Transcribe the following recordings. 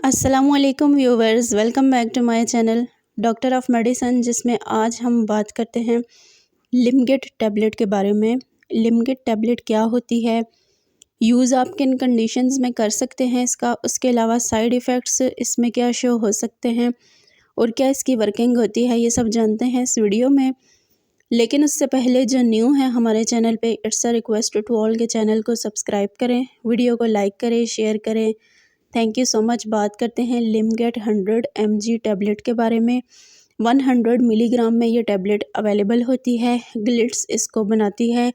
अस्सलामुअलैकुम viewers, welcome back to my channel doctor of medicine, जिसमें आज हम बात करते हैं लिमगेट टैबलेट के बारे में। लिमगेट टैबलेट क्या होती है, यूज़ आप किन कंडीशंस में कर सकते हैं इसका, उसके अलावा साइड इफ़ेक्ट्स इसमें क्या शो हो सकते हैं और क्या इसकी वर्किंग होती है, ये सब जानते हैं इस वीडियो में। लेकिन उससे पहले जो न्यू है हमारे चैनल पे, it's a request to all के चैनल को सब्सक्राइब करें, वीडियो को लाइक करें, शेयर करें। Thank you so much. बात करते हैं लिमगेट 100 mg टैबलेट के बारे में। 100 मिलीग्राम में ये टैबलेट अवेलेबल होती है। ग्लिट्स इसको बनाती है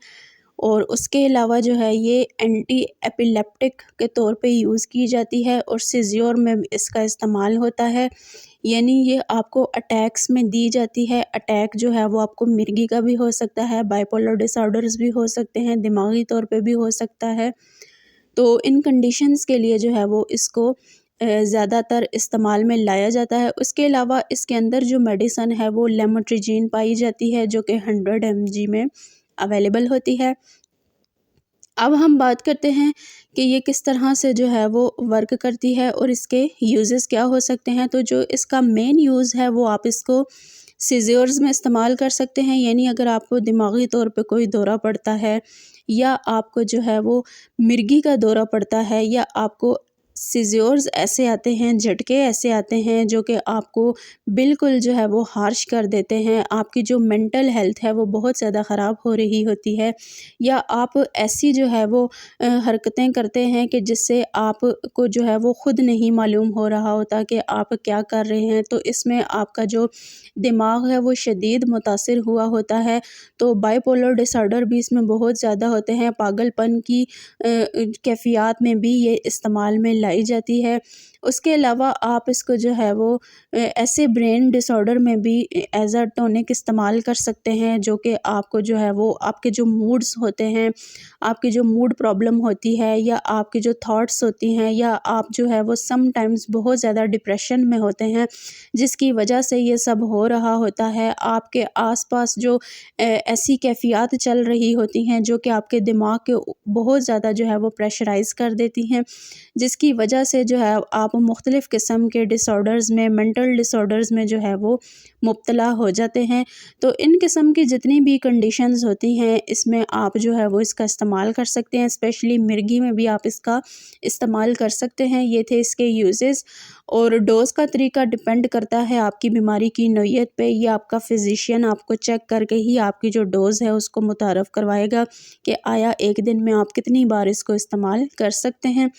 और उसके अलावा जो है ये एंटी एपिलेप्टिक के तौर पे यूज़ की जाती है और सीज़ियोर में इसका इस्तेमाल होता है। यानी ये आपको अटैक्स में दी जाती है। अटैक जो है वो आपको मिर्गी का भी हो सकता है, बाइपोलर डिसऑर्डर्स भी हो सकते हैं, दिमागी तौर पे भी हो सकता है। तो इन कंडीशंस के लिए जो है वो इसको ज़्यादातर इस्तेमाल में लाया जाता है। उसके अलावा इसके अंदर जो मेडिसन है वो लेमोट्रिजीन पाई जाती है, जो कि 100 mg में अवेलेबल होती है। अब हम बात करते हैं कि ये किस तरह से जो है वो वर्क करती है और इसके यूजेस क्या हो सकते हैं। तो जो इसका मेन यूज़ है वो आप इसको सीज़र्स में इस्तेमाल कर सकते हैं। यानी अगर आपको दिमागी तौर पे कोई दौरा पड़ता है या आपको जो है वो मिर्गी का दौरा पड़ता है या आपको सीज़र्स ऐसे आते हैं, झटके ऐसे आते हैं जो कि आपको बिल्कुल जो है वो हार्श कर देते हैं, आपकी जो मेंटल हेल्थ है वो बहुत ज़्यादा ख़राब हो रही होती है, या आप ऐसी जो है वो हरकतें करते हैं कि जिससे आपको जो है वो ख़ुद नहीं मालूम हो रहा होता कि आप क्या कर रहे हैं। तो इसमें आपका जो दिमाग है वो शदीद मुतासिर हुआ होता है। तो बाइपोलर डिसऑर्डर भी इसमें बहुत ज़्यादा होते हैं। पागलपन की कैफियत में भी ये इस्तेमाल में लाई जाती है। उसके अलावा आप इसको जो है वो ऐसे ब्रेन डिसऑर्डर में भी एज अ टॉनिक इस्तेमाल कर सकते हैं, जो कि आपको जो है वो आपके जो मूड्स होते हैं, आपकी जो मूड प्रॉब्लम होती है या आपकी जो थॉट्स होती हैं, या आप जो है वो समटाइम्स बहुत ज़्यादा डिप्रेशन में होते हैं जिसकी वजह से ये सब हो रहा होता है। आपके आसपास जो ऐसी कैफियत चल रही होती हैं जो कि आपके दिमाग के बहुत ज़्यादा जो है वो प्रेशराइज़ कर देती हैं, जिसकी वजह से जो है आप मुख्तलिफ़ किस्म के डिसऑर्डर्स में, मेंटल डिसऑर्डर्स में जो है वो मुब्तला हो जाते हैं। तो इन किस्म की जितनी भी कंडीशंस होती हैं इसमें आप जो है वो इसका इस्तेमाल कर सकते हैं। स्पेशली मिर्गी में भी आप इसका इस्तेमाल कर सकते हैं। ये थे इसके यूजेस। और डोज़ का तरीका डिपेंड करता है आपकी बीमारी की नौइयत पे। ये आपका फिजिशियन आपको चेक करके ही आपकी जो डोज़ है उसको मुतारफ़ करवाएगा कि आया एक दिन में आप कितनी बार इसको इस्तेमाल कर सकते हैं।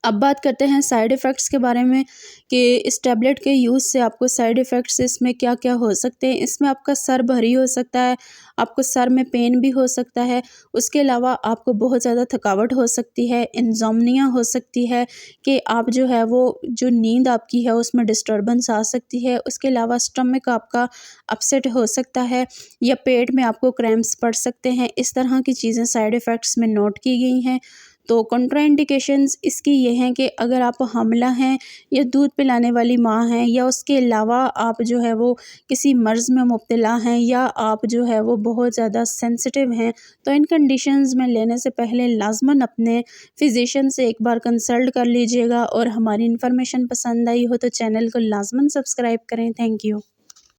अब बात करते हैं साइड इफ़ेक्ट्स के बारे में कि इस टैबलेट के यूज़ से आपको साइड इफ़ेक्ट्स इसमें क्या क्या हो सकते हैं। इसमें आपका सर भारी हो सकता है, आपको सर में पेन भी हो सकता है। उसके अलावा आपको बहुत ज़्यादा थकावट हो सकती है, इंसोम्निया हो सकती है कि आप जो है वो जो नींद आपकी है उसमें डिस्टर्बेंस आ सकती है। उसके अलावा स्टमक आपका अपसेट हो सकता है या पेट में आपको क्रैम्प्स पड़ सकते हैं। इस तरह की चीज़ें साइड इफ़ेक्ट्स में नोट की गई हैं। तो कॉन्ट्राइंडिकेशंस इसकी ये हैं कि अगर आप हामिला हैं या दूध पिलाने वाली माँ हैं, या उसके अलावा आप जो है वो किसी मर्ज़ में मुब्तला हैं, या आप जो है वो बहुत ज़्यादा सेंसिटिव हैं, तो इन कंडीशंस में लेने से पहले लाज़मन अपने फिजिशियन से एक बार कंसल्ट कर लीजिएगा। और हमारी इन्फॉर्मेशन पसंद आई हो तो चैनल को लाज़मन सब्सक्राइब करें। Thank you.